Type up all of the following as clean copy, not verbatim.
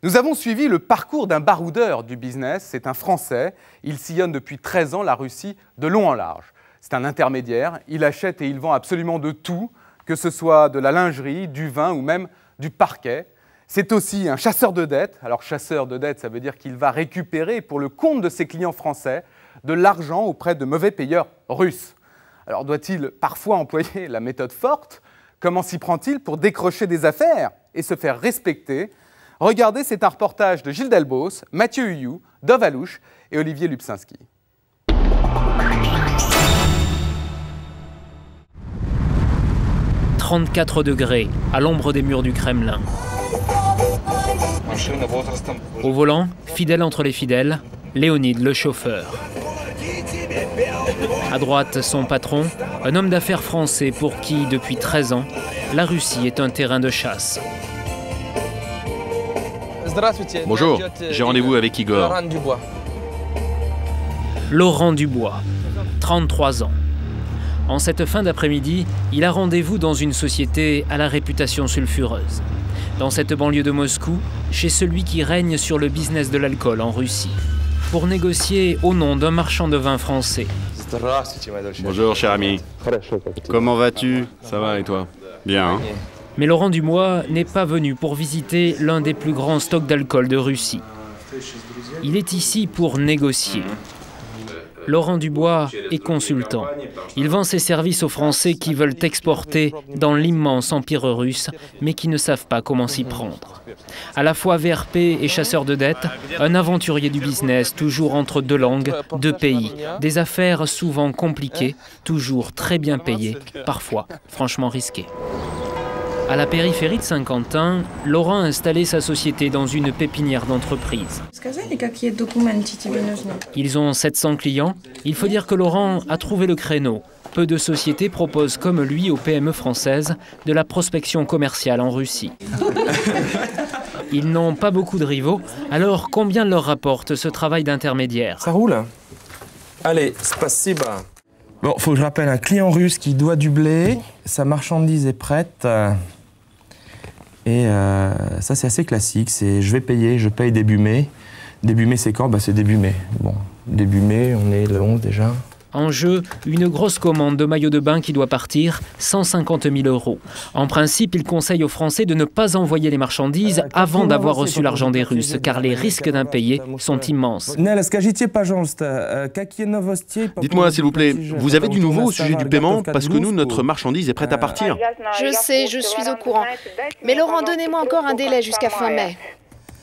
Nous avons suivi le parcours d'un baroudeur du business. C'est un Français. Il sillonne depuis 13 ans la Russie de long en large. C'est un intermédiaire. Il achète et il vend absolument de tout, que ce soit de la lingerie, du vin ou même du parquet. C'est aussi un chasseur de dettes. Alors chasseur de dettes, ça veut dire qu'il va récupérer pour le compte de ses clients français de l'argent auprès de mauvais payeurs russes. Alors doit-il parfois employer la méthode forte? Comment s'y prend-il pour décrocher des affaires et se faire respecter? Regardez, c'est un reportage de Gilles Delbos, Mathieu Huyou, Dov Alouche et Olivier Lubczynski. « 34 degrés, à l'ombre des murs du Kremlin. Au volant, fidèle entre les fidèles, Léonide, le chauffeur. À droite, son patron, un homme d'affaires français pour qui, depuis 13 ans, la Russie est un terrain de chasse. Bonjour, j'ai rendez-vous avec Igor. Laurent Dubois, 33 ans. En cette fin d'après-midi, il a rendez-vous dans une société à la réputation sulfureuse. Dans cette banlieue de Moscou, chez celui qui règne sur le business de l'alcool en Russie, pour négocier au nom d'un marchand de vin français. Bonjour, cher ami. Comment vas-tu? Ça va et toi? Bien. Hein? Mais Laurent Dubois n'est pas venu pour visiter l'un des plus grands stocks d'alcool de Russie. Il est ici pour négocier. Laurent Dubois est consultant. Il vend ses services aux Français qui veulent exporter dans l'immense empire russe, mais qui ne savent pas comment s'y prendre. À la fois VRP et chasseur de dettes, un aventurier du business, toujours entre deux langues, deux pays. Des affaires souvent compliquées, toujours très bien payées, parfois franchement risquées. À la périphérie de Saint-Quentin, Laurent a installé sa société dans une pépinière d'entreprise. Ils ont 700 clients. Il faut dire que Laurent a trouvé le créneau. Peu de sociétés proposent comme lui aux PME françaises de la prospection commerciale en Russie. Ils n'ont pas beaucoup de rivaux, alors combien leur rapporte ce travail d'intermédiaire? Ça roule. Allez, spasiba. Bon, faut que je rappelle un client russe qui doit du blé. Sa marchandise est prête. Et ça, c'est assez classique. C'est je vais payer, je paye début mai. Début mai, c'est quand? C'est début mai. Bon, début mai, on est le 11 déjà. En jeu, une grosse commande de maillots de bain qui doit partir, 150 000 €. En principe, il conseille aux Français de ne pas envoyer les marchandises avant d'avoir reçu l'argent des Russes, car les risques d'impayés sont immenses. Dites-moi, s'il vous plaît, vous avez du nouveau au sujet du paiement? Parce que nous, notre marchandise est prête à partir. Je sais, je suis au courant. Mais Laurent, donnez-moi encore un délai jusqu'à fin mai.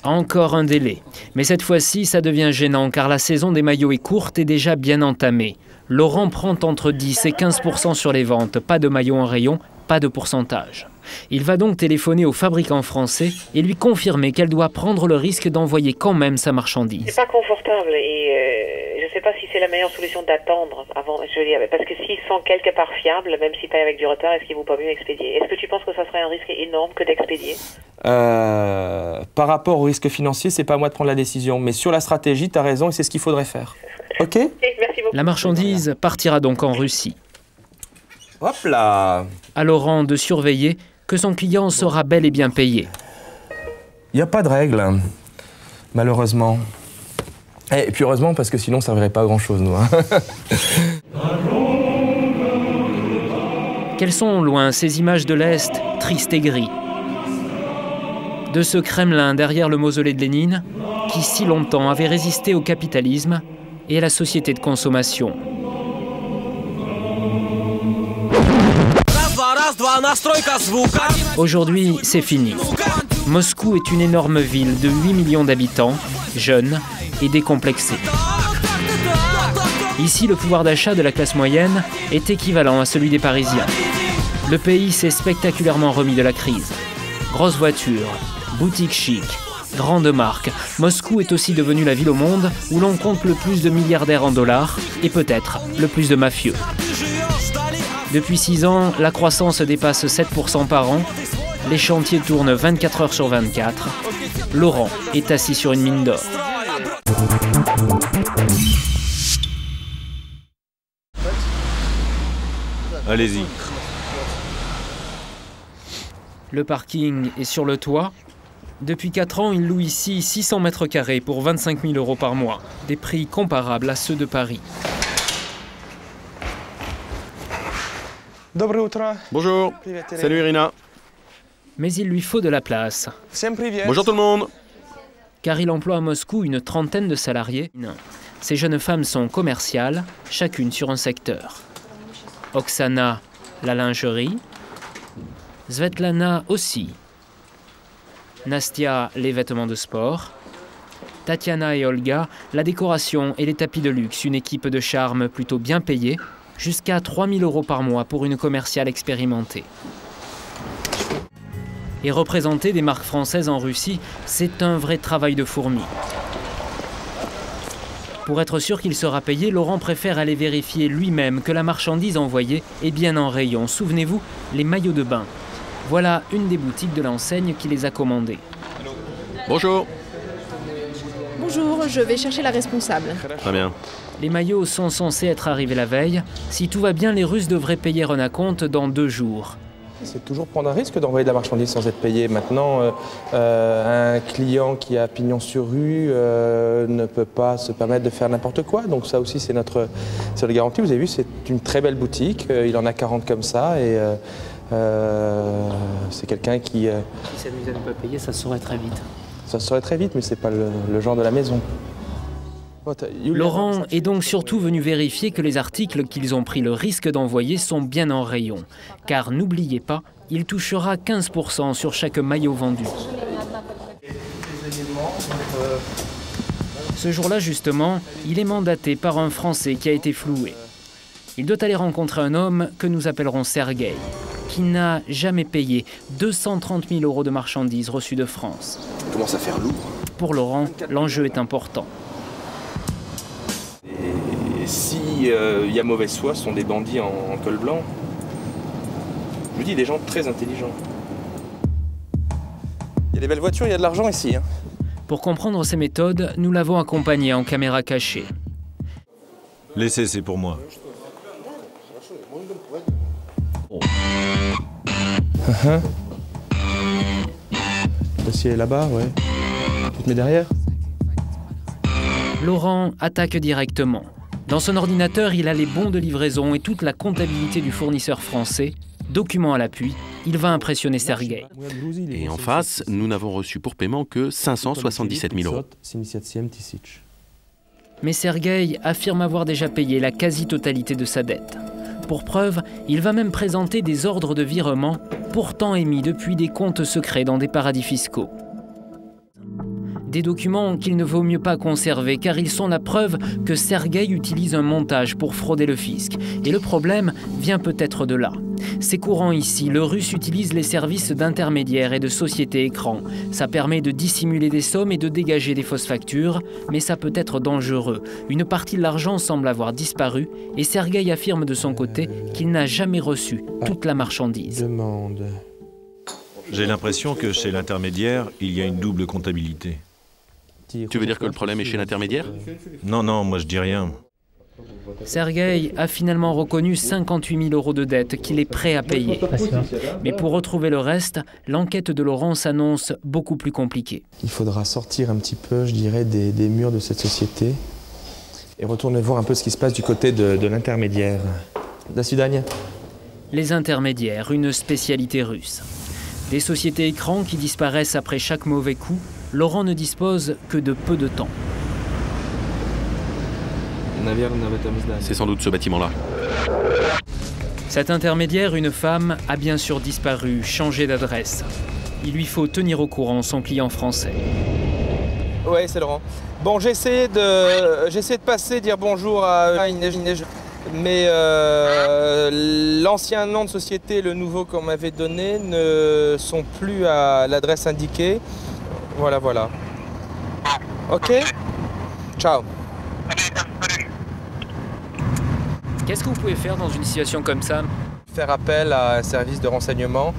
Encore un délai. Mais cette fois-ci, ça devient gênant, car la saison des maillots est courte et déjà bien entamée. Laurent prend entre 10 et 15% sur les ventes, pas de maillots en rayon, pas de pourcentage. Il va donc téléphoner au fabricant français et lui confirmer qu'elle doit prendre le risque d'envoyer quand même sa marchandise. C'est pas confortable et je sais pas si c'est la meilleure solution d'attendre avant, parce que s'ils sont quelque part fiables, même s'ils payent avec du retard, est-ce qu'il vaut pas mieux expédier? Est-ce que tu penses que ça serait un risque énorme que d'expédier? Par rapport au risque financier, c'est pas à moi de prendre la décision, mais sur la stratégie, tu as raison et c'est ce qu'il faudrait faire. Ok? Merci beaucoup. La marchandise partira donc en Russie. Hop là! À Laurent de surveiller que son client sera bel et bien payé. Il n'y a pas de règle, malheureusement. Et puis heureusement, parce que sinon, ça ne servirait pas à grand-chose, nous. Quelles sont loin ces images de l'Est, tristes et gris? De ce Kremlin derrière le mausolée de Lénine, qui si longtemps avait résisté au capitalisme et à la société de consommation. Aujourd'hui, c'est fini. Moscou est une énorme ville de 8 millions d'habitants, jeune et décomplexée. Ici, le pouvoir d'achat de la classe moyenne est équivalent à celui des Parisiens. Le pays s'est spectaculairement remis de la crise. Grosses voitures, boutiques chic, grandes marques. Moscou est aussi devenue la ville au monde où l'on compte le plus de milliardaires en dollars et peut-être le plus de mafieux. Depuis 6 ans, la croissance dépasse 7% par an. Les chantiers tournent 24 heures sur 24. Laurent est assis sur une mine d'or. Allez-y. Le parking est sur le toit. Depuis 4 ans, il loue ici 600 mètres carrés pour 25 000 € par mois. Des prix comparables à ceux de Paris. Bonjour. Salut Irina. Mais il lui faut de la place. Bonjour tout le monde. Car il emploie à Moscou une trentaine de salariés. Ces jeunes femmes sont commerciales, chacune sur un secteur. Oksana, la lingerie. Svetlana aussi. Nastia, les vêtements de sport. Tatiana et Olga, la décoration et les tapis de luxe, une équipe de charme plutôt bien payée, jusqu'à 3 000 € par mois pour une commerciale expérimentée. Et représenter des marques françaises en Russie, c'est un vrai travail de fourmi. Pour être sûr qu'il sera payé, Laurent préfère aller vérifier lui-même que la marchandise envoyée est bien en rayon. Souvenez-vous, les maillots de bain. Voilà une des boutiques de l'enseigne qui les a commandés. Bonjour. Bonjour, je vais chercher la responsable. Très bien. Les maillots sont censés être arrivés la veille. Si tout va bien, les Russes devraient payer un acompte dans 2 jours. C'est toujours prendre un risque d'envoyer de la marchandise sans être payé. Maintenant, un client qui a pignon sur rue ne peut pas se permettre de faire n'importe quoi. Donc ça aussi, c'est notre garantie. Vous avez vu, c'est une très belle boutique. Il en a 40 comme ça. Et c'est quelqu'un qui... Si s'amuse à ne pas payer, ça se saurait très vite. Ça se saurait très vite, mais ce n'est pas le genre de la maison. Laurent est donc surtout venu vérifier que les articles qu'ils ont pris le risque d'envoyer sont bien en rayon. Car n'oubliez pas, il touchera 15% sur chaque maillot vendu. Ce jour-là, justement, il est mandaté par un Français qui a été floué. Il doit aller rencontrer un homme que nous appellerons Sergueï, qui n'a jamais payé 230 000 € de marchandises reçues de France. Il commence à faire lourd. Pour Laurent, l'enjeu est important. Et s'il y a mauvaise foi, ce sont des bandits en col blanc. Je vous dis, des gens très intelligents. Il y a des belles voitures, il y a de l'argent ici. Hein. Pour comprendre ces méthodes, nous l'avons accompagné en caméra cachée. Laissez, c'est pour moi. Le dossier est là-bas, ouais. Tu te mets derrière. Laurent attaque directement. Dans son ordinateur, il a les bons de livraison et toute la comptabilité du fournisseur français. Documents à l'appui, il va impressionner Sergueï. Et en face, nous n'avons reçu pour paiement que 577 000 €. Mais Sergueï affirme avoir déjà payé la quasi-totalité de sa dette. Pour preuve, il va même présenter des ordres de virement, pourtant émis depuis des comptes secrets dans des paradis fiscaux. Des documents qu'il ne vaut mieux pas conserver car ils sont la preuve que Sergueï utilise un montage pour frauder le fisc. Et le problème vient peut-être de là. C'est courant ici, le Russe utilise les services d'intermédiaires et de sociétés écrans. Ça permet de dissimuler des sommes et de dégager des fausses factures, mais ça peut être dangereux. Une partie de l'argent semble avoir disparu et Sergueï affirme de son côté qu'il n'a jamais reçu toute la marchandise. J'ai l'impression que chez l'intermédiaire, il y a une double comptabilité. Tu veux dire que le problème est chez l'intermédiaire? Non, non, moi je dis rien. Sergueï a finalement reconnu 58 000 € de dette qu'il est prêt à payer. Mais pour retrouver le reste, l'enquête de Laurent s'annonce beaucoup plus compliquée. Il faudra sortir un petit peu, je dirais, des murs de cette société et retourner voir un peu ce qui se passe du côté de l'intermédiaire. До свидания. Les intermédiaires, une spécialité russe. Des sociétés écrans qui disparaissent après chaque mauvais coup, Laurent ne dispose que de peu de temps. C'est sans doute ce bâtiment-là. Cet intermédiaire, une femme, a bien sûr disparu, changé d'adresse. Il lui faut tenir au courant son client français. Ouais, c'est Laurent. Bon, j'ai essayé de passer, dire bonjour à Inès, mais l'ancien nom de société et le nouveau qu'on m'avait donné ne sont plus à l'adresse indiquée. Voilà. Ok. Ciao. Qu'est-ce que vous pouvez faire dans une situation comme ça? Faire appel à un service de renseignement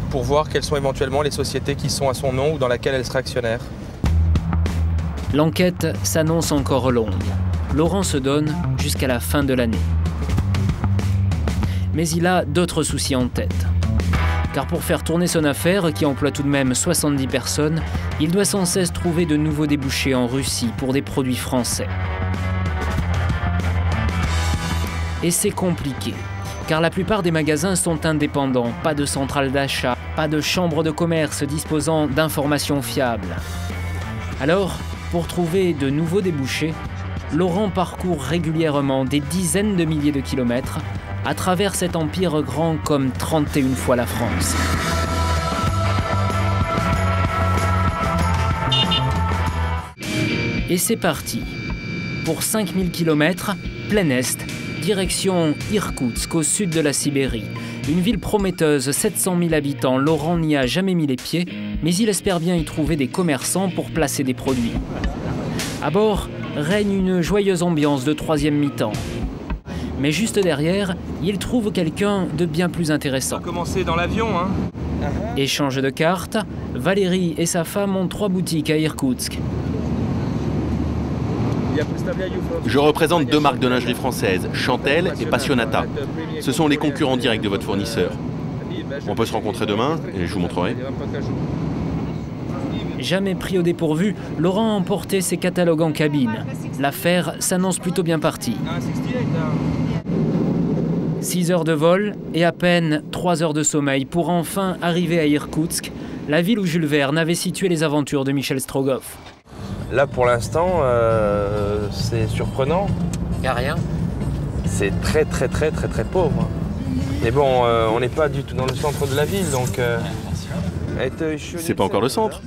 pour voir quelles sont éventuellement les sociétés qui sont à son nom ou dans laquelle elle sera actionnaire. L'enquête s'annonce encore longue. Laurent se donne jusqu'à la fin de l'année. Mais il a d'autres soucis en tête. Car pour faire tourner son affaire, qui emploie tout de même 70 personnes, il doit sans cesse trouver de nouveaux débouchés en Russie pour des produits français. Et c'est compliqué, car la plupart des magasins sont indépendants, pas de centrale d'achat, pas de chambre de commerce disposant d'informations fiables. Alors, pour trouver de nouveaux débouchés, Laurent parcourt régulièrement des dizaines de milliers de kilomètres à travers cet empire grand comme 31 fois la France. Et c'est parti. Pour 5000 km, plein est, direction Irkoutsk, au sud de la Sibérie. Une ville prometteuse, 700 000 habitants. Laurent n'y a jamais mis les pieds, mais il espère bien y trouver des commerçants pour placer des produits. À bord, règne une joyeuse ambiance de troisième mi-temps. Mais juste derrière, il trouve quelqu'un de bien plus intéressant. On va commencer dans l'avion, hein. Échange de cartes, Valérie et sa femme ont 3 boutiques à Irkoutsk. Je représente 2 marques de lingerie françaises, Chantel et Passionata. Ce sont les concurrents directs de votre fournisseur. On peut se rencontrer demain et je vous montrerai. Jamais pris au dépourvu, Laurent a emporté ses catalogues en cabine. L'affaire s'annonce plutôt bien partie. 6 heures de vol et à peine 3 heures de sommeil pour enfin arriver à Irkoutsk, la ville où Jules Verne avait situé les aventures de Michel Strogoff. Là, pour l'instant, c'est surprenant. Y a rien. C'est très pauvre. Mais bon, on n'est pas du tout dans le centre de la ville, donc... C'est pas encore le centre?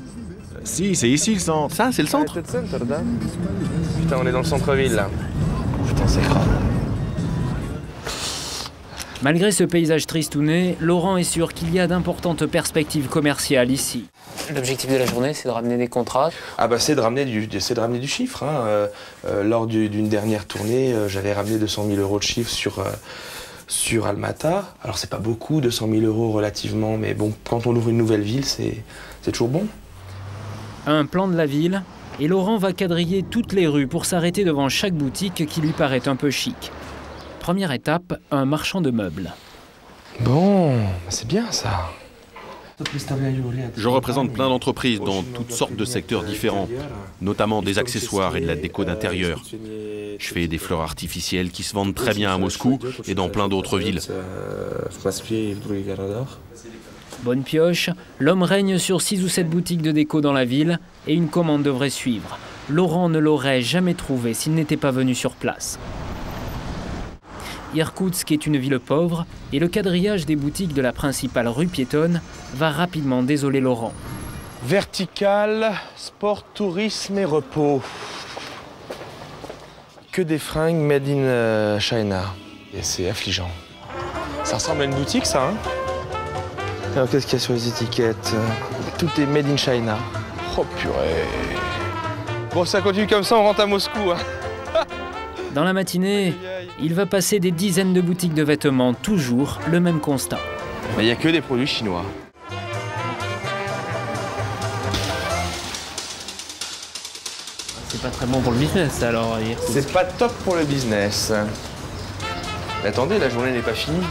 Si, c'est ici le centre. Ça, c'est le centre? Putain, on est dans le centre-ville, là. Putain, c'est grave. Malgré ce paysage tristouné, Laurent est sûr qu'il y a d'importantes perspectives commerciales ici. L'objectif de la journée, c'est de ramener des contrats. Ah bah c'est de ramener du chiffre. Hein. Lors d'une dernière tournée, j'avais ramené 200 000 € de chiffre sur Almata. Alors c'est pas beaucoup, 200 000 € relativement, mais bon, quand on ouvre une nouvelle ville, c'est toujours bon. Un plan de la ville, et Laurent va quadriller toutes les rues pour s'arrêter devant chaque boutique qui lui paraît un peu chic. Première étape, un marchand de meubles. Bon, c'est bien ça. Je représente plein d'entreprises dans toutes sortes de secteurs différents, notamment des accessoires et de la déco d'intérieur. Je fais des fleurs artificielles qui se vendent très bien à Moscou et dans plein d'autres villes. Bonne pioche, l'homme règne sur 6 ou 7 boutiques de déco dans la ville et une commande devrait suivre. Laurent ne l'aurait jamais trouvé s'il n'était pas venu sur place. Irkoutsk est une ville pauvre et le quadrillage des boutiques de la principale rue piétonne va rapidement désoler Laurent. Vertical, sport, tourisme et repos. Que des fringues made in China. Et c'est affligeant. Ça ressemble à une boutique, ça, hein? Alors, qu'est-ce qu'il y a sur les étiquettes? Tout est made in China. Oh purée. Bon, ça continue comme ça, on rentre à Moscou, hein. Dans la matinée, il va passer des dizaines de boutiques de vêtements, toujours le même constat. Mais il n'y a que des produits chinois. C'est pas très bon pour le business alors. C'est pas top pour le business. Mais attendez, la journée n'est pas finie.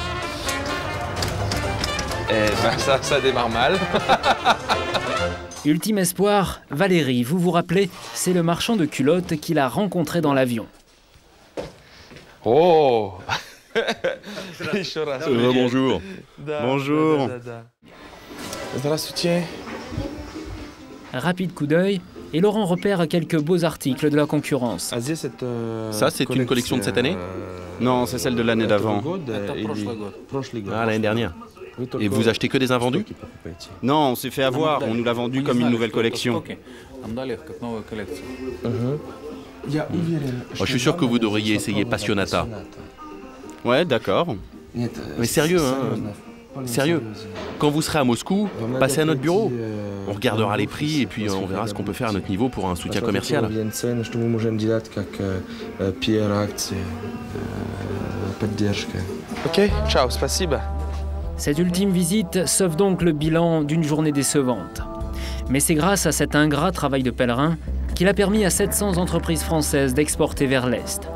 Eh ben ça démarre mal. Ultime espoir, Valérie, vous vous rappelez, c'est le marchand de culottes qu'il a rencontré dans l'avion. Oh. Bonjour. Bonjour. Здравствуйте. Rapide coup d'œil, et Laurent repère quelques beaux articles de la concurrence. Ça, c'est une collection de cette année? Non, c'est celle de l'année d'avant. Ah, l'année dernière. Et vous achetez que des invendus? Non, on s'est fait avoir. On nous l'a vendu comme une nouvelle collection. Je suis sûr que vous devriez essayer Passionata. Ouais, d'accord. Mais sérieux, hein? Sérieux. Quand vous serez à Moscou, passez à notre bureau. On regardera les prix et puis on verra ce qu'on peut faire à notre niveau pour un soutien commercial. Ok, ciao, spasiba. Cette ultime visite sauve donc le bilan d'une journée décevante. Mais c'est grâce à cet ingrat travail de pèlerin qu'il a permis à 700 entreprises françaises d'exporter vers l'Est.